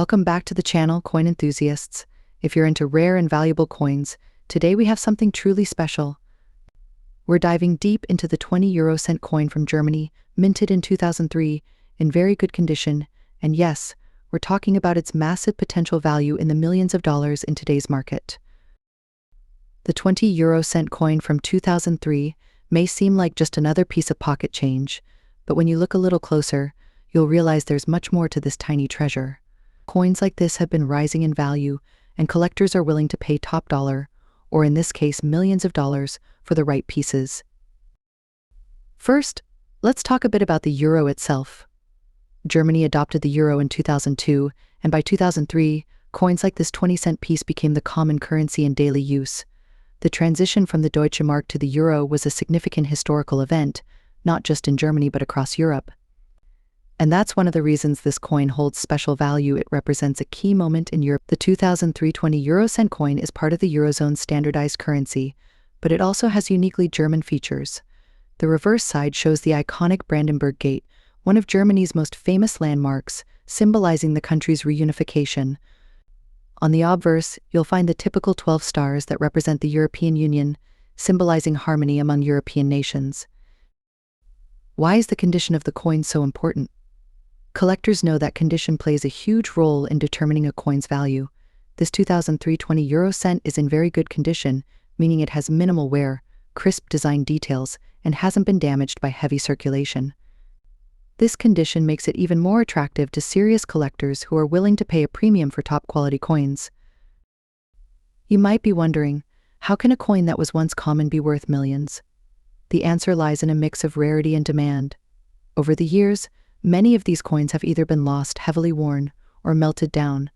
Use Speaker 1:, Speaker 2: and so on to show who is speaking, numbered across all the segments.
Speaker 1: Welcome back to the channel, coin enthusiasts. If you're into rare and valuable coins, today we have something truly special. We're diving deep into the 20 € coin from Germany, minted in 2003, in very good condition, and yes, we're talking about its massive potential value in the millions of dollars in today's market. The 20 € coin from 2003 may seem like just another piece of pocket change, but when you look a little closer, you'll realize there's much more to this tiny treasure. Coins like this have been rising in value, and collectors are willing to pay top dollar, or in this case millions of dollars, for the right pieces. First, let's talk a bit about the euro itself. Germany adopted the euro in 2002, and by 2003, coins like this 20-cent piece became the common currency in daily use. The transition from the Deutsche Mark to the euro was a significant historical event, not just in Germany but across Europe. And that's one of the reasons this coin holds special value. It represents a key moment in Europe. The 2003 20 € coin is part of the Eurozone's standardized currency, but it also has uniquely German features. The reverse side shows the iconic Brandenburg Gate, one of Germany's most famous landmarks, symbolizing the country's reunification. On the obverse, you'll find the typical 12 stars that represent the European Union, symbolizing harmony among European nations. Why is the condition of the coin so important? Collectors know that condition plays a huge role in determining a coin's value. This 2003 20 € is in very good condition, meaning it has minimal wear, crisp design details, and hasn't been damaged by heavy circulation. This condition makes it even more attractive to serious collectors who are willing to pay a premium for top-quality coins. You might be wondering, how can a coin that was once common be worth millions? The answer lies in a mix of rarity and demand. Over the years, many of these coins have either been lost, heavily worn, or melted down.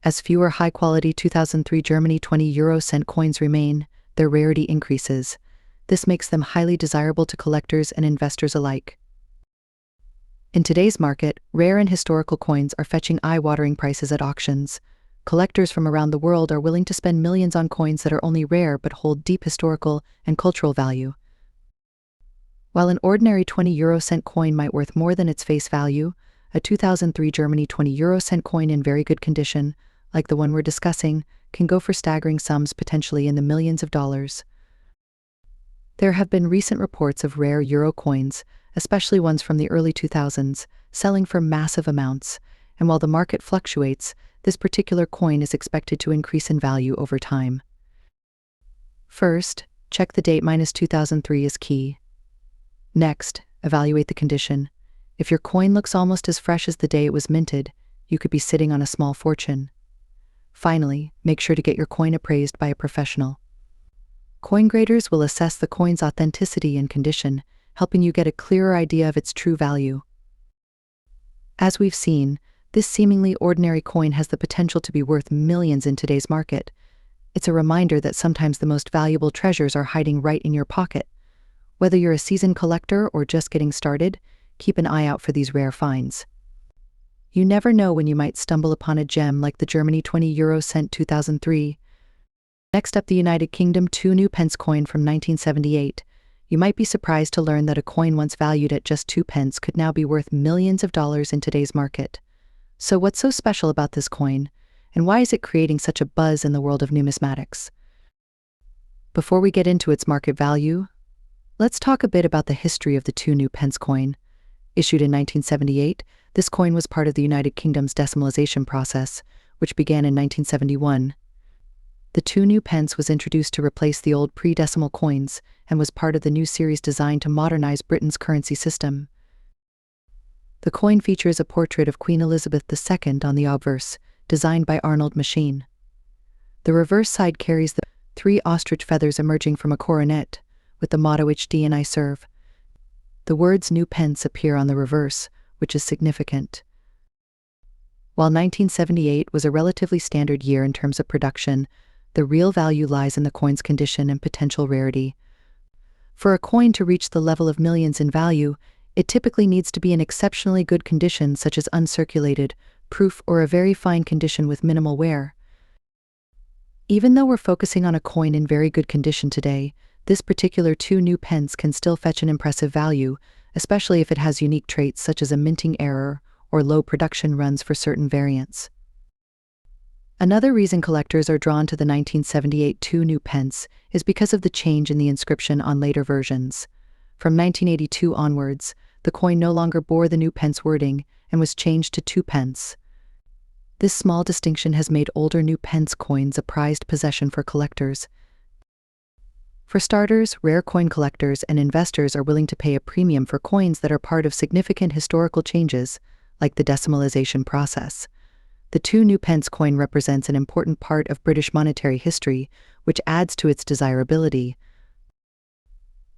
Speaker 1: As fewer high-quality 2003 Germany 20 € coins remain, their rarity increases. This makes them highly desirable to collectors and investors alike. In today's market, rare and historical coins are fetching eye-watering prices at auctions. Collectors from around the world are willing to spend millions on coins that are only rare but hold deep historical and cultural value. While an ordinary 20 € coin might worth more than its face value, a 2003 Germany 20 € coin in very good condition, like the one we're discussing, can go for staggering sums, potentially in the millions of dollars. There have been recent reports of rare euro coins, especially ones from the early 2000s, selling for massive amounts, and while the market fluctuates, this particular coin is expected to increase in value over time. First, check the date. -2003 is key. Next, evaluate the condition. If your coin looks almost as fresh as the day it was minted, you could be sitting on a small fortune. Finally, make sure to get your coin appraised by a professional. Coin graders will assess the coin's authenticity and condition, helping you get a clearer idea of its true value. As we've seen, this seemingly ordinary coin has the potential to be worth millions in today's market. It's a reminder that sometimes the most valuable treasures are hiding right in your pocket. Whether you're a seasoned collector or just getting started, keep an eye out for these rare finds. You never know when you might stumble upon a gem like the Germany 20 € 2003. Next up, the United Kingdom 2 new pence coin from 1978. You might be surprised to learn that a coin once valued at just 2 pence could now be worth millions of dollars in today's market. So what's so special about this coin, and why is it creating such a buzz in the world of numismatics? Before we get into its market value, let's talk a bit about the history of the 2 new pence coin. Issued in 1978, this coin was part of the United Kingdom's decimalization process, which began in 1971. The 2 new pence was introduced to replace the old pre-decimal coins and was part of the new series designed to modernize Britain's currency system. The coin features a portrait of Queen Elizabeth II on the obverse, designed by Arnold Machine. The reverse side carries the 3 ostrich feathers emerging from a coronet, with the motto "HD and I serve." The words "new pence" appear on the reverse, which is significant. While 1978 was a relatively standard year in terms of production, the real value lies in the coin's condition and potential rarity. For a coin to reach the level of millions in value, it typically needs to be in exceptionally good condition, such as uncirculated, proof, or a very fine condition with minimal wear. Even though we're focusing on a coin in very good condition today, this particular 2 new pence can still fetch an impressive value, especially if it has unique traits such as a minting error or low production runs for certain variants. Another reason collectors are drawn to the 1978 2 new pence is because of the change in the inscription on later versions. From 1982 onwards, the coin no longer bore the new pence wording and was changed to 2 pence. This small distinction has made older new pence coins a prized possession for collectors. For starters, rare coin collectors and investors are willing to pay a premium for coins that are part of significant historical changes, like the decimalization process. The 2 new pence coin represents an important part of British monetary history, which adds to its desirability.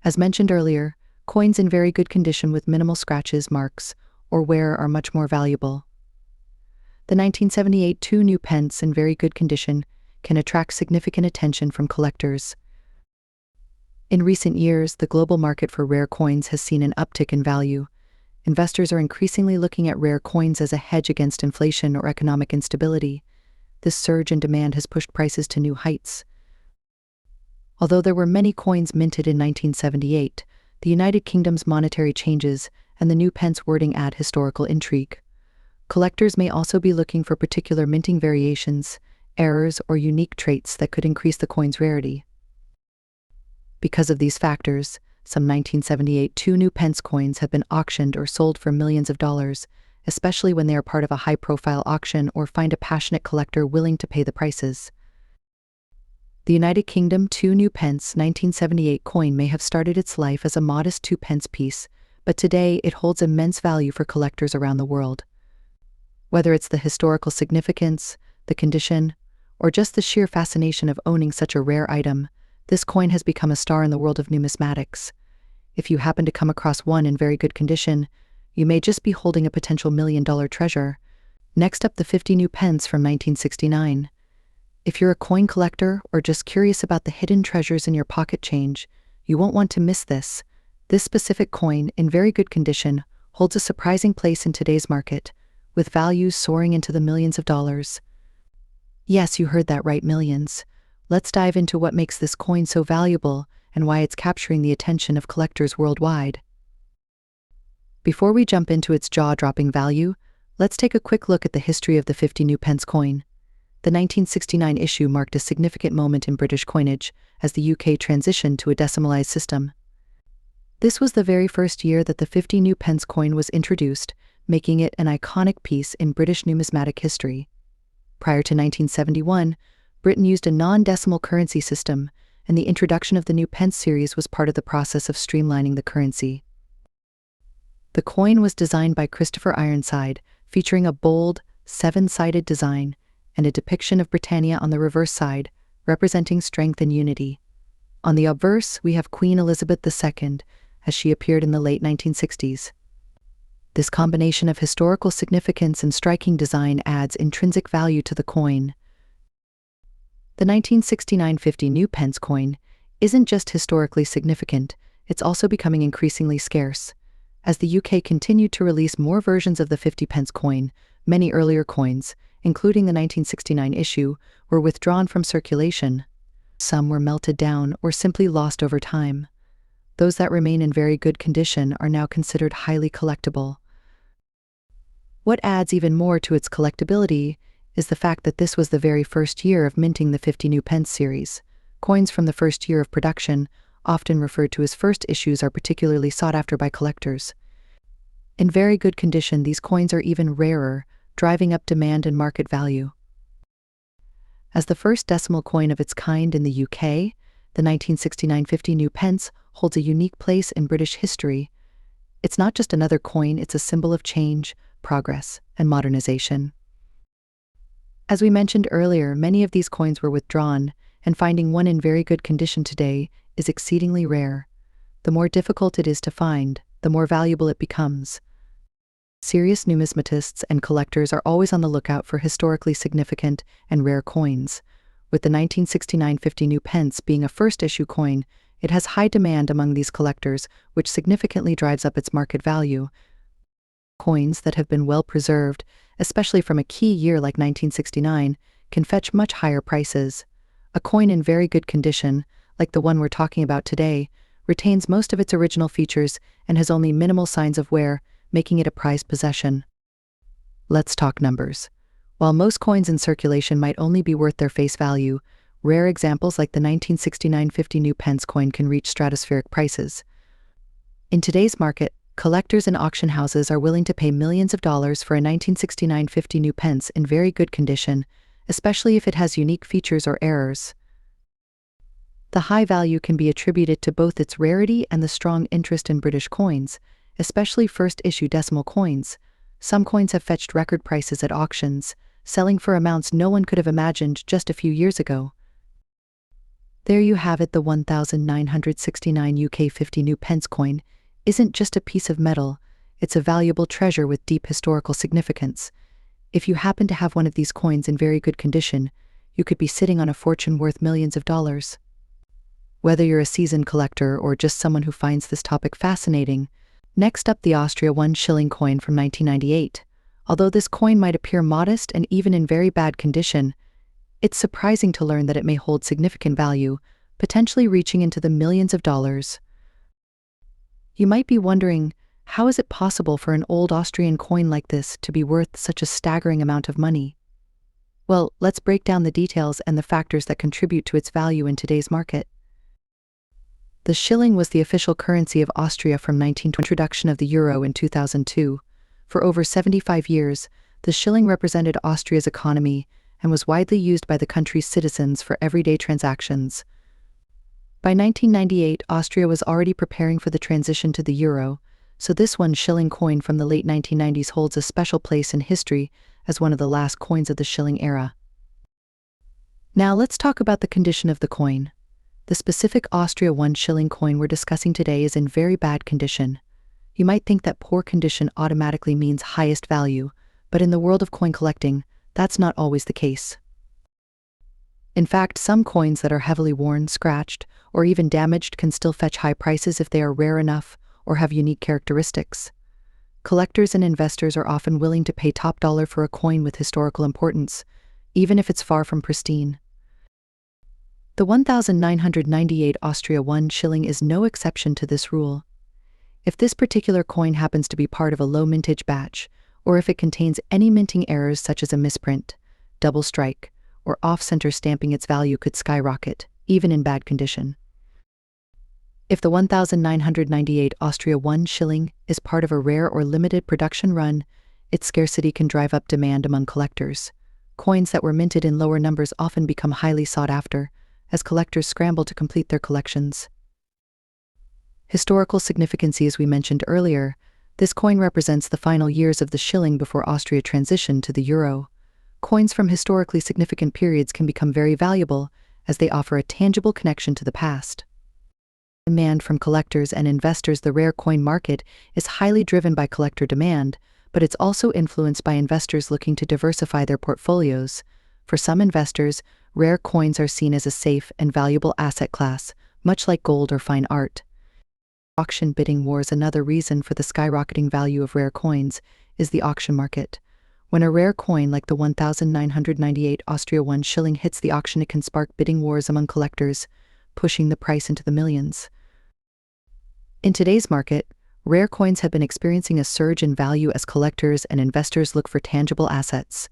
Speaker 1: As mentioned earlier, coins in very good condition with minimal scratches, marks, or wear are much more valuable. The 1978 2 new pence in very good condition can attract significant attention from collectors. In recent years, the global market for rare coins has seen an uptick in value. Investors are increasingly looking at rare coins as a hedge against inflation or economic instability. This surge in demand has pushed prices to new heights. Although there were many coins minted in 1978, the United Kingdom's monetary changes and the new pence wording add historical intrigue. Collectors may also be looking for particular minting variations, errors, or unique traits that could increase the coin's rarity. Because of these factors, some 1978 2 new pence coins have been auctioned or sold for millions of dollars, especially when they are part of a high-profile auction or find a passionate collector willing to pay the prices. The United Kingdom 2 new pence 1978 coin may have started its life as a modest 2 pence piece, but today it holds immense value for collectors around the world. Whether it's the historical significance, the condition, or just the sheer fascination of owning such a rare item, this coin has become a star in the world of numismatics. If you happen to come across one in very good condition, you may just be holding a potential million-dollar treasure. Next up, the 50 new pence from 1969. If you're a coin collector or just curious about the hidden treasures in your pocket change, you won't want to miss this. This specific coin, in very good condition, holds a surprising place in today's market, with values soaring into the millions of dollars. Yes, you heard that right, millions. Let's dive into what makes this coin so valuable and why it's capturing the attention of collectors worldwide. Before we jump into its jaw-dropping value, let's take a quick look at the history of the 50 new pence coin. The 1969 issue marked a significant moment in British coinage as the UK transitioned to a decimalised system. This was the very first year that the 50 new pence coin was introduced, making it an iconic piece in British numismatic history. Prior to 1971, Britain used a non-decimal currency system, and the introduction of the new pence series was part of the process of streamlining the currency. The coin was designed by Christopher Ironside, featuring a bold, 7-sided design and a depiction of Britannia on the reverse side, representing strength and unity. On the obverse, we have Queen Elizabeth II, as she appeared in the late 1960s. This combination of historical significance and striking design adds intrinsic value to the coin. The 1969 50 new pence coin isn't just historically significant, it's also becoming increasingly scarce. As the UK continued to release more versions of the 50 pence coin, many earlier coins, including the 1969 issue, were withdrawn from circulation. Some were melted down or simply lost over time. Those that remain in very good condition are now considered highly collectible. What adds even more to its collectability is the fact that this was the very first year of minting the 50 new pence series. Coins from the first year of production, often referred to as first issues, are particularly sought after by collectors. In very good condition, these coins are even rarer, driving up demand and market value. As the first decimal coin of its kind in the UK, the 1969 50 new pence holds a unique place in British history. It's not just another coin, it's a symbol of change, progress, and modernization. As we mentioned earlier, many of these coins were withdrawn, and finding one in very good condition today is exceedingly rare. The more difficult it is to find, the more valuable it becomes. Serious numismatists and collectors are always on the lookout for historically significant and rare coins. With the 1969 50 new pence being a first-issue coin, it has high demand among these collectors, which significantly drives up its market value. Coins that have been well preserved, especially from a key year like 1969, can fetch much higher prices. A coin in very good condition, like the one we're talking about today, retains most of its original features and has only minimal signs of wear, making it a prized possession. Let's talk numbers. While most coins in circulation might only be worth their face value, rare examples like the 1969 50 new pence coin can reach stratospheric prices. In today's market, collectors and auction houses are willing to pay millions of dollars for a 1969 50 new pence in very good condition, especially if it has unique features or errors. The high value can be attributed to both its rarity and the strong interest in British coins, especially first-issue decimal coins. Some coins have fetched record prices at auctions, selling for amounts no one could have imagined just a few years ago. There you have it, the 1969 UK 50 new pence coin isn't just a piece of metal, it's a valuable treasure with deep historical significance. If you happen to have one of these coins in very good condition, you could be sitting on a fortune worth millions of dollars. Whether you're a seasoned collector or just someone who finds this topic fascinating, next up, the Austria 1 shilling coin from 1998. Although this coin might appear modest and even in very bad condition, it's surprising to learn that it may hold significant value, potentially reaching into the millions of dollars. You might be wondering, how is it possible for an old Austrian coin like this to be worth such a staggering amount of money? Well, let's break down the details and the factors that contribute to its value in today's market. The shilling was the official currency of Austria from the introduction of the euro in 2002. For over 75 years, the shilling represented Austria's economy and was widely used by the country's citizens for everyday transactions. By 1998, Austria was already preparing for the transition to the euro, so this 1 shilling coin from the late 1990s holds a special place in history as one of the last coins of the shilling era. Now let's talk about the condition of the coin. The specific Austria 1 shilling coin we're discussing today is in very bad condition. You might think that poor condition automatically means highest value, but in the world of coin collecting, that's not always the case. In fact, some coins that are heavily worn, scratched, or even damaged can still fetch high prices if they are rare enough or have unique characteristics. Collectors and investors are often willing to pay top dollar for a coin with historical importance, even if it's far from pristine. The 1998 Austria 1 shilling is no exception to this rule. If this particular coin happens to be part of a low mintage batch, or if it contains any minting errors such as a misprint, double strike, or off-center stamping, its value could skyrocket, even in bad condition. If the 1998 Austria 1 shilling is part of a rare or limited production run, its scarcity can drive up demand among collectors. Coins that were minted in lower numbers often become highly sought after, as collectors scramble to complete their collections. Historical significance: as we mentioned earlier, this coin represents the final years of the shilling before Austria transitioned to the euro. Coins from historically significant periods can become very valuable, as they offer a tangible connection to the past. Demand from collectors and investors: the rare coin market is highly driven by collector demand, but it's also influenced by investors looking to diversify their portfolios. For some investors, rare coins are seen as a safe and valuable asset class, much like gold or fine art. Auction bidding wars: another reason for the skyrocketing value of rare coins is the auction market. When a rare coin like the 1998 Austria 1 shilling hits the auction, it can spark bidding wars among collectors, pushing the price into the millions. In today's market, rare coins have been experiencing a surge in value as collectors and investors look for tangible assets.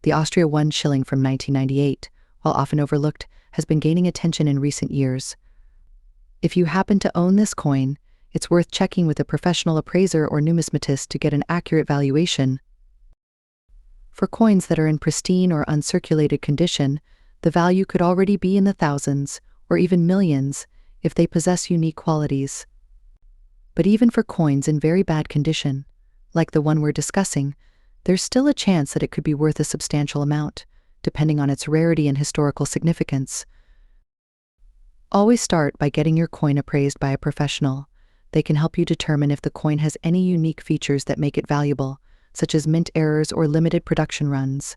Speaker 1: The Austria 1 shilling from 1998, while often overlooked, has been gaining attention in recent years. If you happen to own this coin, it's worth checking with a professional appraiser or numismatist to get an accurate valuation. For coins that are in pristine or uncirculated condition, the value could already be in the thousands, or even millions, if they possess unique qualities. But even for coins in very bad condition, like the one we're discussing, there's still a chance that it could be worth a substantial amount, depending on its rarity and historical significance. Always start by getting your coin appraised by a professional. They can help you determine if the coin has any unique features that make it valuable, such as mint errors or limited production runs.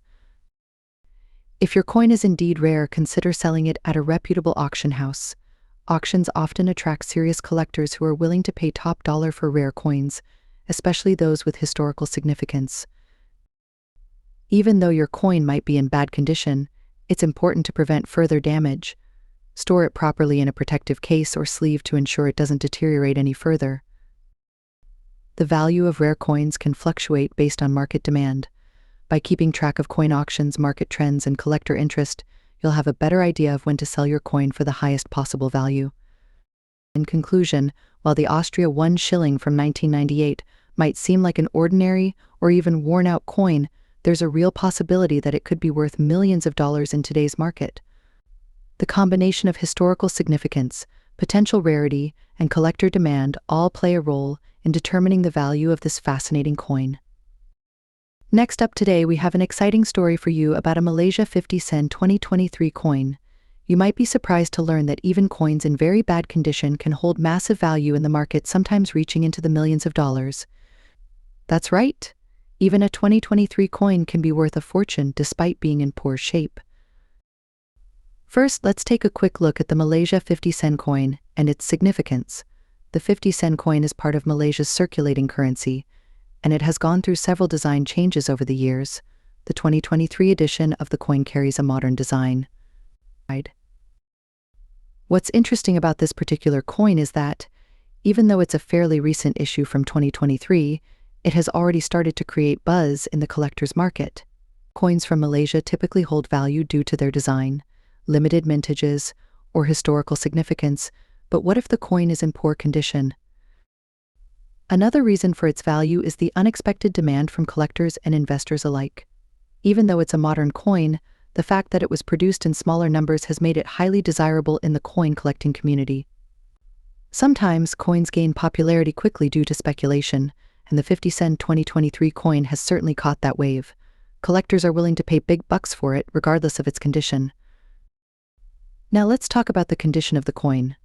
Speaker 1: If your coin is indeed rare, consider selling it at a reputable auction house. Auctions often attract serious collectors who are willing to pay top dollar for rare coins, especially those with historical significance. Even though your coin might be in bad condition, it's important to prevent further damage. Store it properly in a protective case or sleeve to ensure it doesn't deteriorate any further. The value of rare coins can fluctuate based on market demand. By keeping track of coin auctions, market trends, and collector interest, you'll have a better idea of when to sell your coin for the highest possible value. In conclusion, while the Austria 1 shilling from 1998 might seem like an ordinary or even worn-out coin, there's a real possibility that it could be worth millions of dollars in today's market. The combination of historical significance, potential rarity, and collector demand all play a role in determining the value of this fascinating coin. Next up today, we have an exciting story for you about a Malaysia 50-cent 2023 coin. You might be surprised to learn that even coins in very bad condition can hold massive value in the market, sometimes reaching into the millions of dollars. That's right. Even a 2023 coin can be worth a fortune despite being in poor shape. First, let's take a quick look at the Malaysia 50-cent coin and its significance. The 50-cent coin is part of Malaysia's circulating currency, and it has gone through several design changes over the years. The 2023 edition of the coin carries a modern design. What's interesting about this particular coin is that, even though it's a fairly recent issue from 2023, it has already started to create buzz in the collector's market. Coins from Malaysia typically hold value due to their design, limited mintages, or historical significance, but what if the coin is in poor condition? Another reason for its value is the unexpected demand from collectors and investors alike. Even though it's a modern coin, the fact that it was produced in smaller numbers has made it highly desirable in the coin collecting community. Sometimes coins gain popularity quickly due to speculation, and the 50-cent 2023 coin has certainly caught that wave. Collectors are willing to pay big bucks for it, regardless of its condition. Now let's talk about the condition of the coin.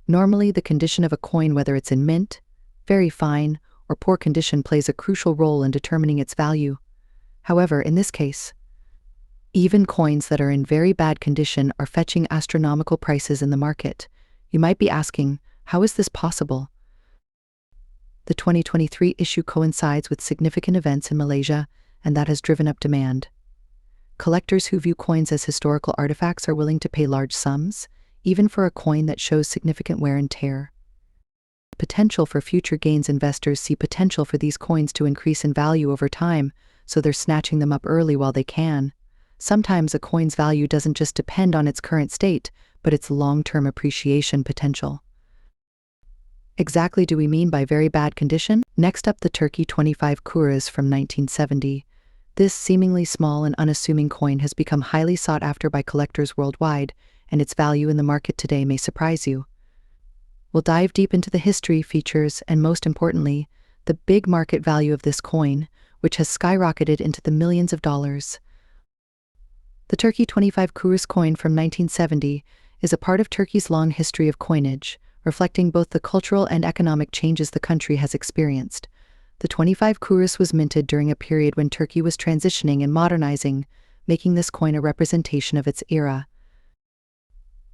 Speaker 1: Normally, the condition of a coin, whether it's in mint, very fine, or poor condition, plays a crucial role in determining its value. However, in this case, even coins that are in very bad condition are fetching astronomical prices in the market. You might be asking, how is this possible? The 2023 issue coincides with significant events in Malaysia, and that has driven up demand. Collectors who view coins as historical artifacts are willing to pay large sums, even for a coin that shows significant wear and tear. Potential for future gains. Investors see potential for these coins to increase in value over time, so they're snatching them up early while they can. Sometimes a coin's value doesn't just depend on its current state, but its long-term appreciation potential. Exactly do we mean by very bad condition? Next up, the Turkey 25 kuruş from 1970. This seemingly small and unassuming coin has become highly sought after by collectors worldwide, and its value in the market today may surprise you. We'll dive deep into the history, features, and most importantly, the big market value of this coin, which has skyrocketed into the millions of dollars. The Turkey 25 kuruş coin from 1970 is a part of Turkey's long history of coinage, reflecting both the cultural and economic changes the country has experienced. The 25 kuruş was minted during a period when Turkey was transitioning and modernizing, making this coin a representation of its era.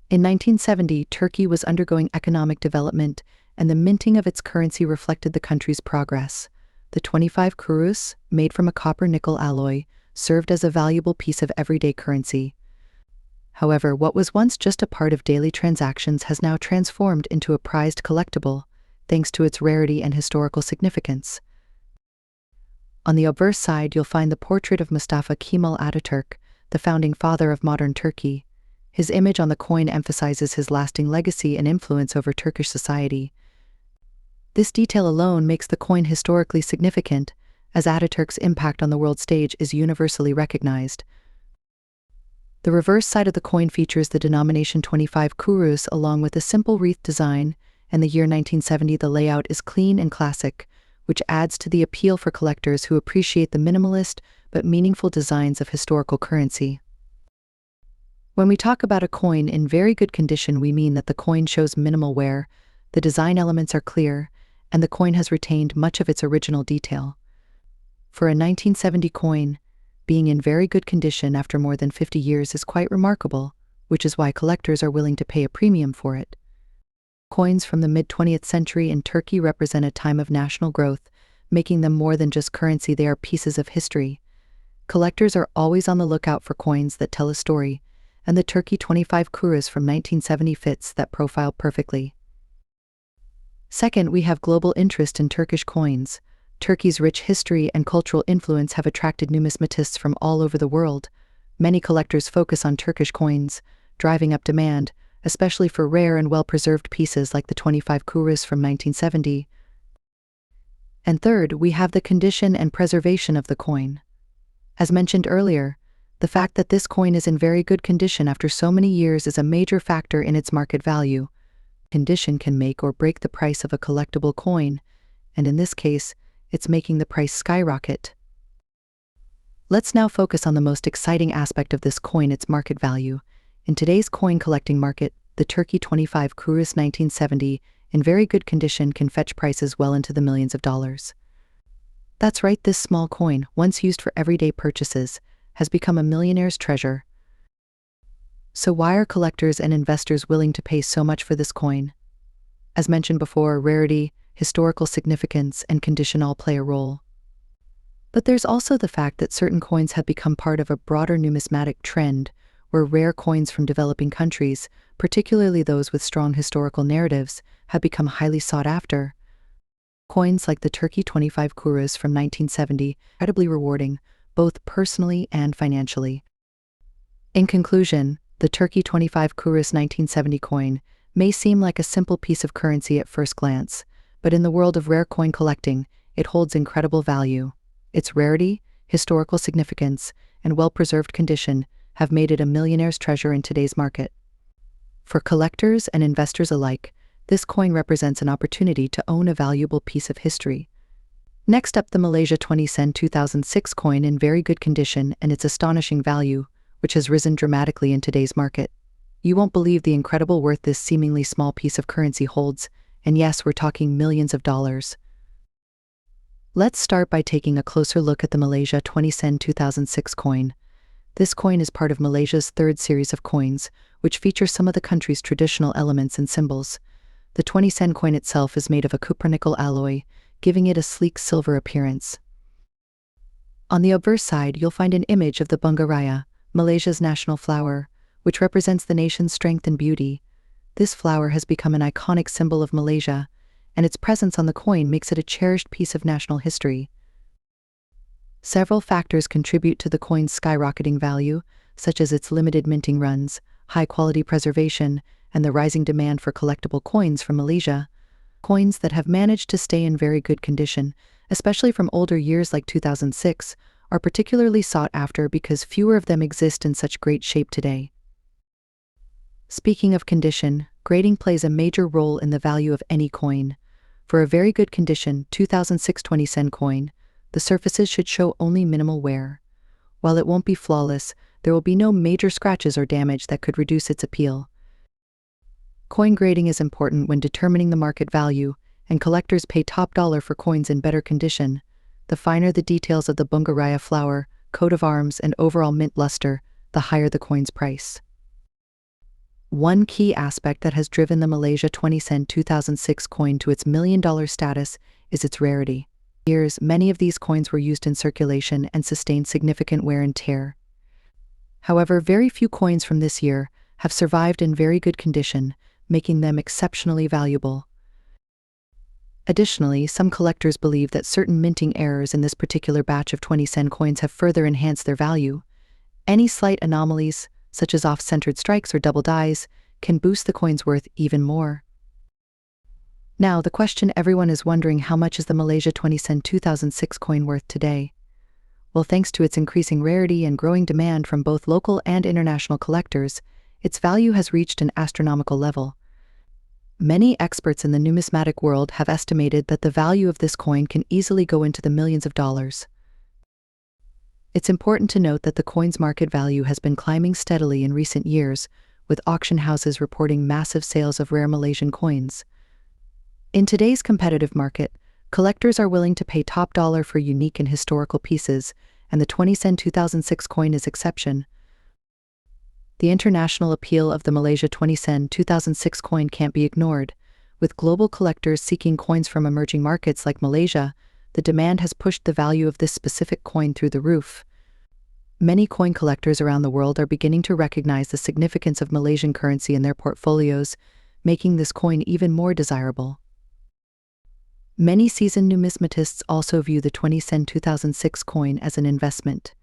Speaker 1: In 1970, Turkey was undergoing economic development, and the minting of its currency reflected the country's progress. The 25 kuruş, made from a copper-nickel alloy, served as a valuable piece of everyday currency. However, what was once just a part of daily transactions has now transformed into a prized collectible, thanks to its rarity and historical significance. On the obverse side, you'll find the portrait of Mustafa Kemal Ataturk, the founding father of modern Turkey. His image on the coin emphasizes his lasting legacy and influence over Turkish society. This detail alone makes the coin historically significant, as Ataturk's impact on the world stage is universally recognized. The reverse side of the coin features the denomination 25 kuruş along with a simple wreath design, and the year 1970. The layout is clean and classic, which adds to the appeal for collectors who appreciate the minimalist but meaningful designs of historical currency. When we talk about a coin in very good condition, we mean that the coin shows minimal wear, the design elements are clear, and the coin has retained much of its original detail. For a 1970 coin, being in very good condition after more than 50 years is quite remarkable, which is why collectors are willing to pay a premium for it. Coins from the mid-20th century in Turkey represent a time of national growth, making them more than just currency, they are pieces of history. Collectors are always on the lookout for coins that tell a story, and the Turkey 25 kuruş from 1970 fits that profile perfectly. Second, we have global interest in Turkish coins. Turkey's rich history and cultural influence have attracted numismatists from all over the world. Many collectors focus on Turkish coins, driving up demand, especially for rare and well-preserved pieces like the 25 kuruş from 1970. And third, we have the condition and preservation of the coin. As mentioned earlier, the fact that this coin is in very good condition after so many years is a major factor in its market value. Condition can make or break the price of a collectible coin, and in this case, it's making the price skyrocket. Let's now focus on the most exciting aspect of this coin, its market value. In today's coin collecting market, the Turkey 25 kuruş 1970 in very good condition can fetch prices well into the millions of dollars. That's right, this small coin, once used for everyday purchases, has become a millionaire's treasure. So why are collectors and investors willing to pay so much for this coin? As mentioned before, rarity, historical significance, and condition all play a role. But there's also the fact that certain coins have become part of a broader numismatic trend, where rare coins from developing countries, particularly those with strong historical narratives, have become highly sought after. Coins like the Turkey 25 kuruş from 1970 are incredibly rewarding, both personally and financially. In conclusion, the Turkey 25 kuruş 1970 coin may seem like a simple piece of currency at first glance, but in the world of rare coin collecting, it holds incredible value. Its rarity, historical significance, and well-preserved condition have made it a millionaire's treasure in today's market. For collectors and investors alike, this coin represents an opportunity to own a valuable piece of history. Next up, the Malaysia 20 sen 2006 coin in very good condition and its astonishing value, which has risen dramatically in today's market. You won't believe the incredible worth this seemingly small piece of currency holds, and yes, we're talking millions of dollars. Let's start by taking a closer look at the Malaysia 20 sen 2006 coin. This coin is part of Malaysia's third series of coins, which feature some of the country's traditional elements and symbols. The 20 sen coin itself is made of a copper-nickel alloy, giving it a sleek silver appearance. On the obverse side, you'll find an image of the bunga raya, Malaysia's national flower, which represents the nation's strength and beauty. This flower has become an iconic symbol of Malaysia, and its presence on the coin makes it a cherished piece of national history. Several factors contribute to the coin's skyrocketing value, such as its limited minting runs, high-quality preservation, and the rising demand for collectible coins from Malaysia. Coins that have managed to stay in very good condition, especially from older years like 2006, are particularly sought after because fewer of them exist in such great shape today. Speaking of condition, grading plays a major role in the value of any coin. For a very good condition 2006 20 sen coin, the surfaces should show only minimal wear. While it won't be flawless, there will be no major scratches or damage that could reduce its appeal. Coin grading is important when determining the market value, and collectors pay top dollar for coins in better condition. The finer the details of the bunga raya flower, coat of arms, and overall mint luster, the higher the coin's price. One key aspect that has driven the Malaysia 20 sen 2006 coin to its million-dollar status is its rarity. For years, many of these coins were used in circulation and sustained significant wear and tear. However, very few coins from this year have survived in very good condition, making them exceptionally valuable. Additionally, some collectors believe that certain minting errors in this particular batch of 20 sen coins have further enhanced their value. Any slight anomalies, such as off-centered strikes or double dies, can boost the coin's worth even more. Now, the question everyone is wondering: how much is the Malaysia 20 sen 2006 coin worth today? Well, thanks to its increasing rarity and growing demand from both local and international collectors, its value has reached an astronomical level. Many experts in the numismatic world have estimated that the value of this coin can easily go into the millions of dollars. It's important to note that the coin's market value has been climbing steadily in recent years, with auction houses reporting massive sales of rare Malaysian coins. In today's competitive market, collectors are willing to pay top dollar for unique and historical pieces, and the 20 sen 2006 coin is exception. The international appeal of the Malaysia 20 sen 2006 coin can't be ignored. With global collectors seeking coins from emerging markets like Malaysia, the demand has pushed the value of this specific coin through the roof. Many coin collectors around the world are beginning to recognize the significance of Malaysian currency in their portfolios, making this coin even more desirable. Many seasoned numismatists also view the 20-cent 2006 coin as an investment.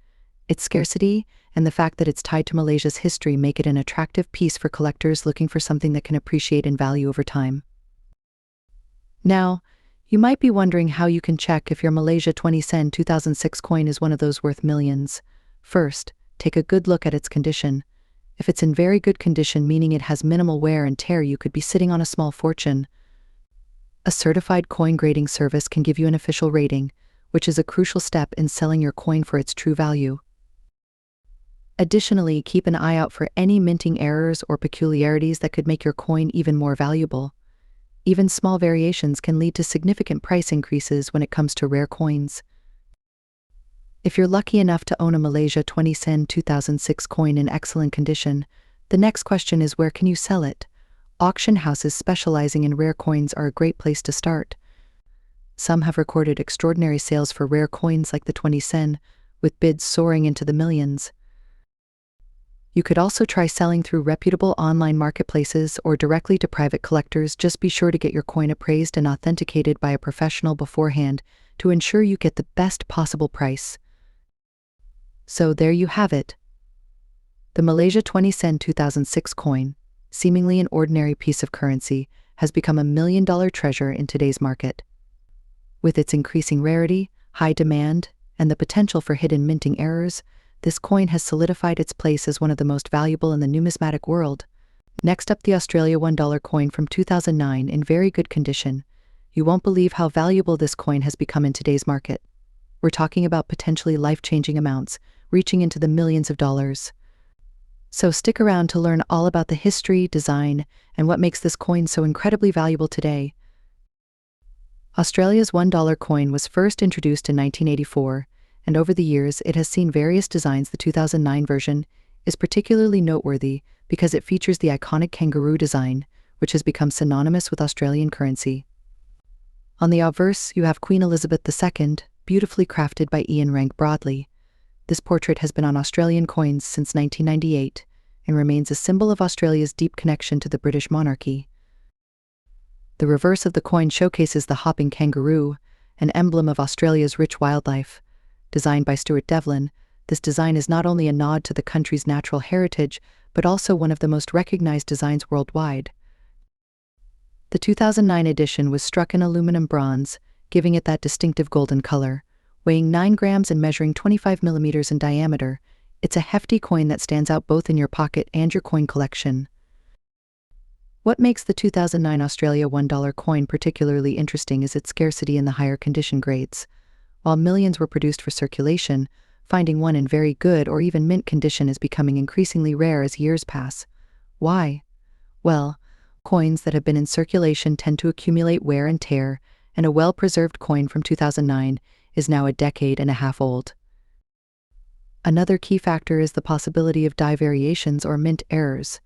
Speaker 1: Its scarcity and the fact that it's tied to Malaysia's history make it an attractive piece for collectors looking for something that can appreciate in value over time. Now, you might be wondering how you can check if your Malaysia 20-cent 2006 coin is one of those worth millions. First, take a good look at its condition. If it's in very good condition, meaning it has minimal wear and tear, you could be sitting on a small fortune. A certified coin grading service can give you an official rating, which is a crucial step in selling your coin for its true value. Additionally, keep an eye out for any minting errors or peculiarities that could make your coin even more valuable. Even small variations can lead to significant price increases when it comes to rare coins. If you're lucky enough to own a Malaysia 20-cent 2006 coin in excellent condition, the next question is, where can you sell it? Auction houses specializing in rare coins are a great place to start. Some have recorded extraordinary sales for rare coins like the 20-cent, with bids soaring into the millions. You could also try selling through reputable online marketplaces or directly to private collectors. Just be sure to get your coin appraised and authenticated by a professional beforehand to ensure you get the best possible price. So there you have it. The Malaysia 20-cent 2006 coin, seemingly an ordinary piece of currency, has become a million-dollar treasure in today's market. With its increasing rarity, high demand, and the potential for hidden minting errors, this coin has solidified its place as one of the most valuable in the numismatic world. Next up, the Australia $1 coin from 2009 in very good condition. You won't believe how valuable this coin has become in today's market. We're talking about potentially life-changing amounts, reaching into the millions of dollars. So stick around to learn all about the history, design, and what makes this coin so incredibly valuable today. Australia's $1 coin was first introduced in 1984, and over the years it has seen various designs. The 2009 version is particularly noteworthy because it features the iconic kangaroo design, which has become synonymous with Australian currency. On the obverse, you have Queen Elizabeth II, beautifully crafted by Ian Rank Broadley. This portrait has been on Australian coins since 1998 and remains a symbol of Australia's deep connection to the British monarchy. The reverse of the coin showcases the hopping kangaroo, an emblem of Australia's rich wildlife. Designed by Stuart Devlin, this design is not only a nod to the country's natural heritage, but also one of the most recognized designs worldwide. The 2009 edition was struck in aluminum bronze, giving it that distinctive golden color. Weighing 9 grams and measuring 25 millimeters in diameter, it's a hefty coin that stands out both in your pocket and your coin collection. What makes the 2009 Australia $1 coin particularly interesting is its scarcity in the higher condition grades. While millions were produced for circulation, finding one in very good or even mint condition is becoming increasingly rare as years pass. Why? Well, coins that have been in circulation tend to accumulate wear and tear, and a well-preserved coin from 2009 is now a decade and a half old. Another key factor is the possibility of die variations or mint errors.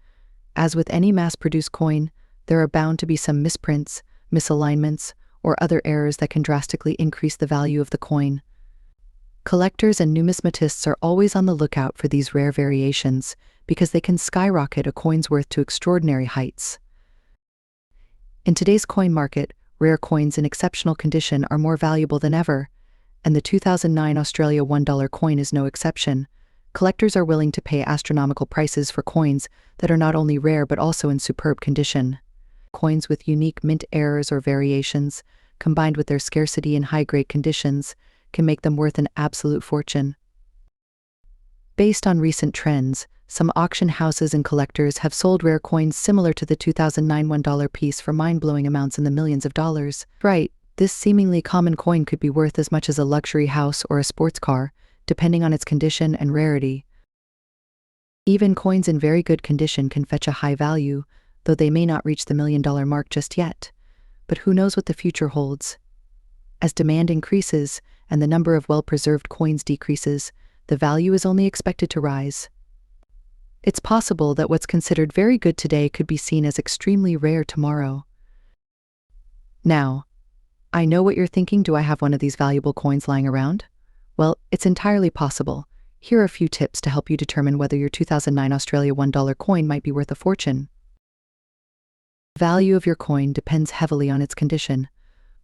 Speaker 1: As with any mass-produced coin, there are bound to be some misprints, misalignments, or other errors that can drastically increase the value of the coin. Collectors and numismatists are always on the lookout for these rare variations because they can skyrocket a coin's worth to extraordinary heights. In today's coin market, rare coins in exceptional condition are more valuable than ever, and the 2009 Australia $1 coin is no exception. Collectors are willing to pay astronomical prices for coins that are not only rare but also in superb condition. Coins with unique mint errors or variations, combined with their scarcity in high-grade conditions, can make them worth an absolute fortune. Based on recent trends, some auction houses and collectors have sold rare coins similar to the 2009 $1 piece for mind-blowing amounts in the millions of dollars. Right, this seemingly common coin could be worth as much as a luxury house or a sports car, depending on its condition and rarity. Even coins in very good condition can fetch a high value, though they may not reach the million-dollar mark just yet. But who knows what the future holds? As demand increases and the number of well-preserved coins decreases, the value is only expected to rise. It's possible that what's considered very good today could be seen as extremely rare tomorrow. Now, I know what you're thinking. Do I have one of these valuable coins lying around? Well, it's entirely possible. Here are a few tips to help you determine whether your 2009 Australia $1 coin might be worth a fortune. The value of your coin depends heavily on its condition.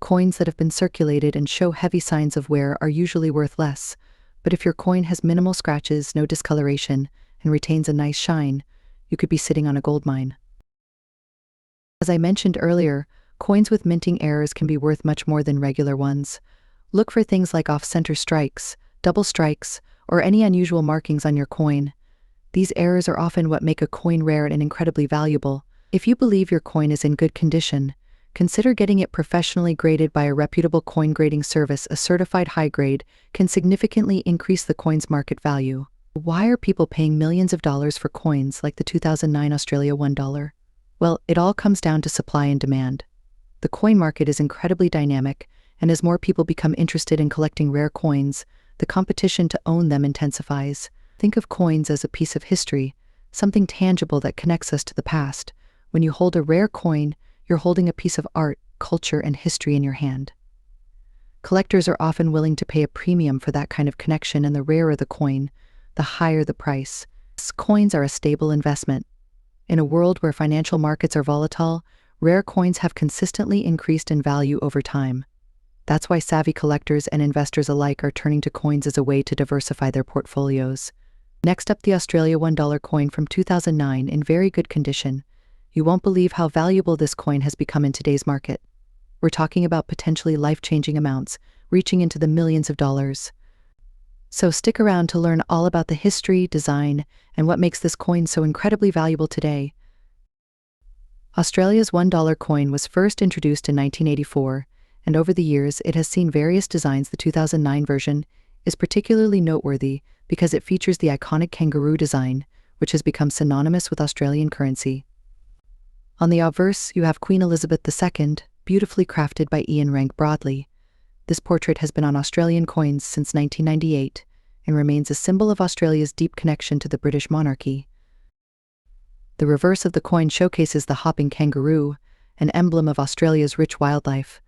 Speaker 1: Coins that have been circulated and show heavy signs of wear are usually worth less, but if your coin has minimal scratches, no discoloration, and retains a nice shine, you could be sitting on a gold mine. As I mentioned earlier, coins with minting errors can be worth much more than regular ones. Look for things like off-center strikes, double strikes, or any unusual markings on your coin. These errors are often what make a coin rare and incredibly valuable. If you believe your coin is in good condition, consider getting it professionally graded by a reputable coin grading service. A certified high grade can significantly increase the coin's market value. Why are people paying millions of dollars for coins like the 2009 Australia $1? Well, it all comes down to supply and demand. The coin market is incredibly dynamic, and as more people become interested in collecting rare coins, the competition to own them intensifies. Think of coins as a piece of history, something tangible that connects us to the past. When you hold a rare coin, you're holding a piece of art, culture, and history in your hand. Collectors are often willing to pay a premium for that kind of connection, and the rarer the coin, the higher the price. Coins are a stable investment. In a world where financial markets are volatile, rare coins have consistently increased in value over time. That's why savvy collectors and investors alike are turning to coins as a way to diversify their portfolios. Next up, the Australia $1 coin from 2009 in very good condition. You won't believe how valuable this coin has become in today's market. We're talking about potentially life-changing amounts, reaching into the millions of dollars. So stick around to learn all about the history, design, and what makes this coin so incredibly valuable today. Australia's $1 coin was first introduced in 1984, and over the years it has seen various designs. The 2009 version is particularly noteworthy because it features the iconic kangaroo design, which has become synonymous with Australian currency. On the obverse, you have Queen Elizabeth II, beautifully crafted by Ian Rank Broadley. This portrait has been on Australian coins since 1998 and remains a symbol of Australia's deep connection to the British monarchy. The reverse of the coin showcases the hopping kangaroo, an emblem of Australia's rich wildlife.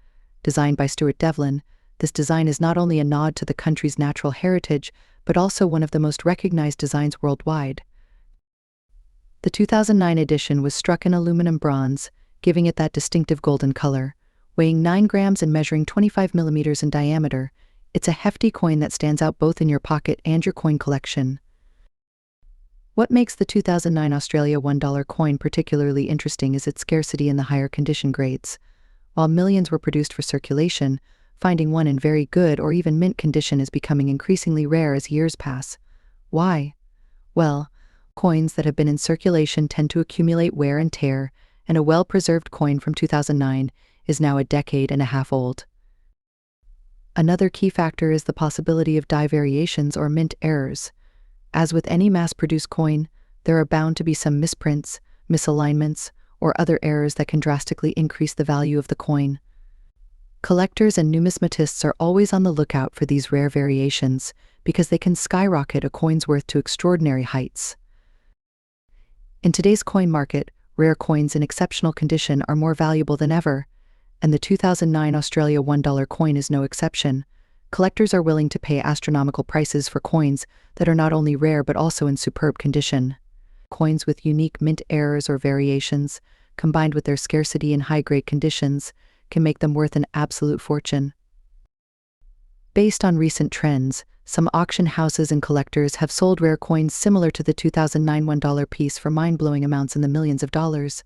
Speaker 1: Designed by Stuart Devlin, this design is not only a nod to the country's natural heritage, but also one of the most recognized designs worldwide. The 2009 edition was struck in aluminum bronze, giving it that distinctive golden color. Weighing 9 grams and measuring 25 millimeters in diameter, it's a hefty coin that stands out both in your pocket and your coin collection. What makes the 2009 Australia $1 coin particularly interesting is its scarcity in the higher condition grades. While millions were produced for circulation, finding one in very good or even mint condition is becoming increasingly rare as years pass. Why? Well, coins that have been in circulation tend to accumulate wear and tear, and a well-preserved coin from 2009 is now a decade and a half old. Another key factor is the possibility of die variations or mint errors. As with any mass-produced coin, there are bound to be some misprints, misalignments, or other errors that can drastically increase the value of the coin. Collectors and numismatists are always on the lookout for these rare variations because they can skyrocket a coin's worth to extraordinary heights. In today's coin market, rare coins in exceptional condition are more valuable than ever, and the 2009 Australia $1 coin is no exception. Collectors are willing to pay astronomical prices for coins that are not only rare but also in superb condition. Coins with unique mint errors or variations, combined with their scarcity in high-grade conditions, can make them worth an absolute fortune. Based on recent trends, some auction houses and collectors have sold rare coins similar to the 2009 $1 piece for mind-blowing amounts in the millions of dollars.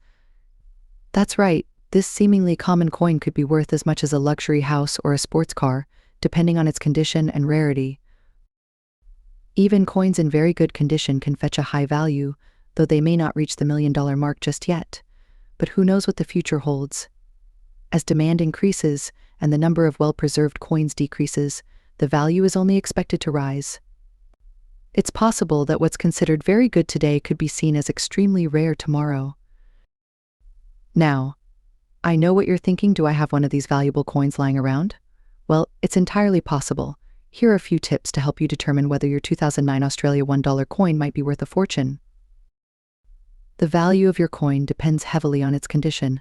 Speaker 1: That's right, this seemingly common coin could be worth as much as a luxury house or a sports car, depending on its condition and rarity. Even coins in very good condition can fetch a high value, though they may not reach the $1 million mark just yet. But who knows what the future holds? As demand increases and the number of well-preserved coins decreases, the value is only expected to rise. It's possible that what's considered very good today could be seen as extremely rare tomorrow. Now, I know what you're thinking. Do I have one of these valuable coins lying around? Well, it's entirely possible. Here are a few tips to help you determine whether your 2009 Australia $1 coin might be worth a fortune. The value of your coin depends heavily on its condition.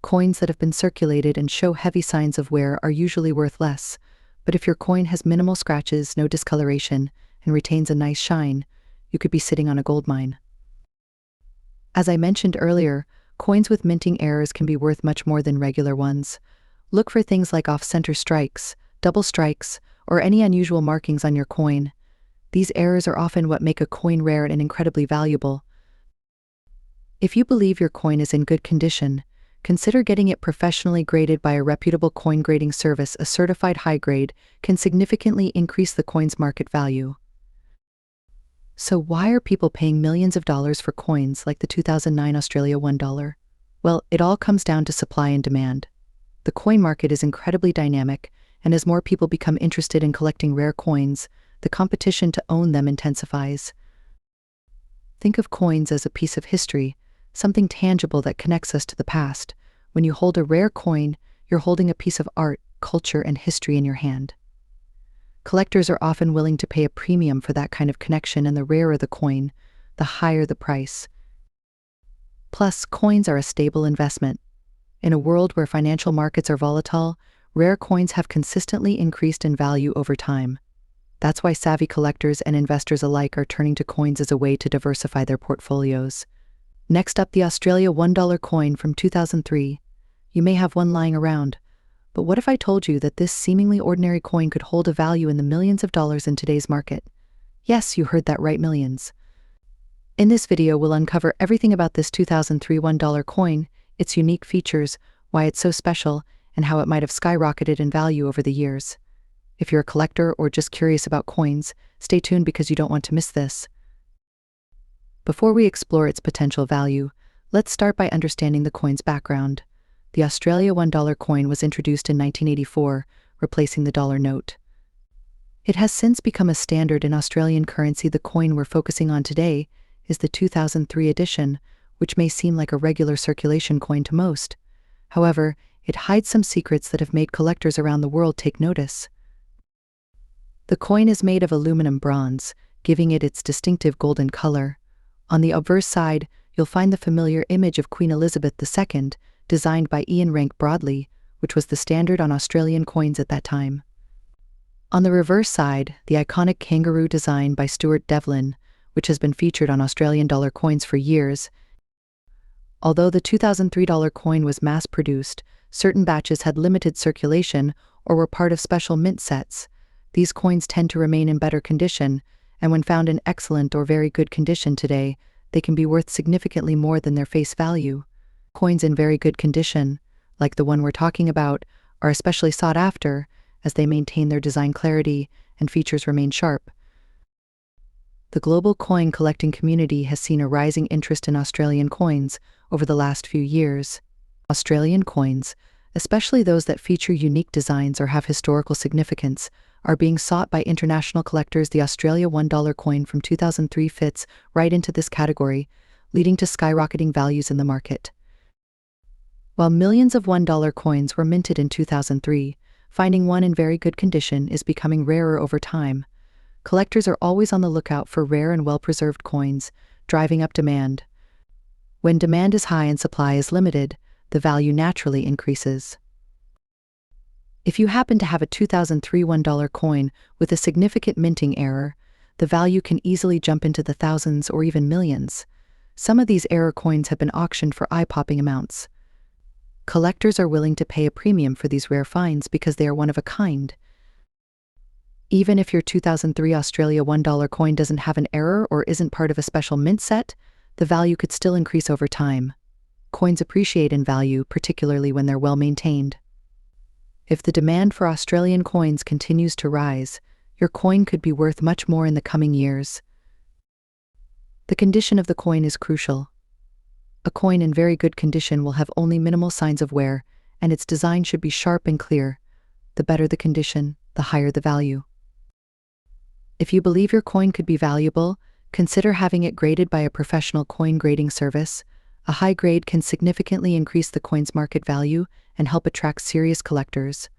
Speaker 1: Coins that have been circulated and show heavy signs of wear are usually worth less, but if your coin has minimal scratches, no discoloration, and retains a nice shine, you could be sitting on a gold mine. As I mentioned earlier, coins with minting errors can be worth much more than regular ones. Look for things like off-center strikes, double strikes, or any unusual markings on your coin. These errors are often what make a coin rare and incredibly valuable. If you believe your coin is in good condition, consider getting it professionally graded by a reputable coin grading service. A certified high grade can significantly increase the coin's market value. So why are people paying millions of dollars for coins like the 2009 Australia $1? Well, it all comes down to supply and demand. The coin market is incredibly dynamic, and as more people become interested in collecting rare coins, the competition to own them intensifies. Think of coins as a piece of history, something tangible that connects us to the past. When you hold a rare coin, you're holding a piece of art, culture, and history in your hand. Collectors are often willing to pay a premium for that kind of connection, and the rarer the coin, the higher the price. Plus, coins are a stable investment. In a world where financial markets are volatile, rare coins have consistently increased in value over time. That's why savvy collectors and investors alike are turning to coins as a way to diversify their portfolios. Next up, the Australia $1 coin from 2003. You may have one lying around, but what if I told you that this seemingly ordinary coin could hold a value in the millions of dollars in today's market? Yes, you heard that right, millions. In this video, we'll uncover everything about this 2003 $1 coin, its unique features, why it's so special, and how it might have skyrocketed in value over the years. If you're a collector or just curious about coins, stay tuned because you don't want to miss this. Before we explore its potential value, let's start by understanding the coin's background. The Australia $1 coin was introduced in 1984, replacing the dollar note. It has since become a standard in Australian currency. The coin we're focusing on today is the 2003 edition, which may seem like a regular circulation coin to most. However, it hides some secrets that have made collectors around the world take notice. The coin is made of aluminum bronze, giving it its distinctive golden color. On the obverse side, you'll find the familiar image of Queen Elizabeth II, designed by Ian Rank Broadley, which was the standard on Australian coins at that time. On the reverse side, the iconic kangaroo design by Stuart Devlin, which has been featured on Australian dollar coins for years. Although the 2003 dollar coin was mass-produced, certain batches had limited circulation or were part of special mint sets. These coins tend to remain in better condition, and when found in excellent or very good condition today, they can be worth significantly more than their face value. Coins in very good condition, like the one we're talking about, are especially sought after as they maintain their design clarity and features remain sharp. The global coin collecting community has seen a rising interest in Australian coins over the last few years. Australian coins, especially those that feature unique designs or have historical significance, are being sought by international collectors. The Australia $1 coin from 2003 fits right into this category, leading to skyrocketing values in the market. While millions of $1 coins were minted in 2003, finding one in very good condition is becoming rarer over time. Collectors are always on the lookout for rare and well-preserved coins, driving up demand. When demand is high and supply is limited, the value naturally increases. If you happen to have a 2003 $1 coin with a significant minting error, the value can easily jump into the thousands or even millions. Some of these error coins have been auctioned for eye-popping amounts. Collectors are willing to pay a premium for these rare finds because they are one of a kind. Even if your 2003 Australia $1 coin doesn't have an error or isn't part of a special mint set, the value could still increase over time. Coins appreciate in value, particularly when they're well maintained. If the demand for Australian coins continues to rise, your coin could be worth much more in the coming years. The condition of the coin is crucial. A coin in very good condition will have only minimal signs of wear, and its design should be sharp and clear. The better the condition, the higher the value. If you believe your coin could be valuable, consider having it graded by a professional coin grading service. A high grade can significantly increase the coin's market value and help attract serious collectors.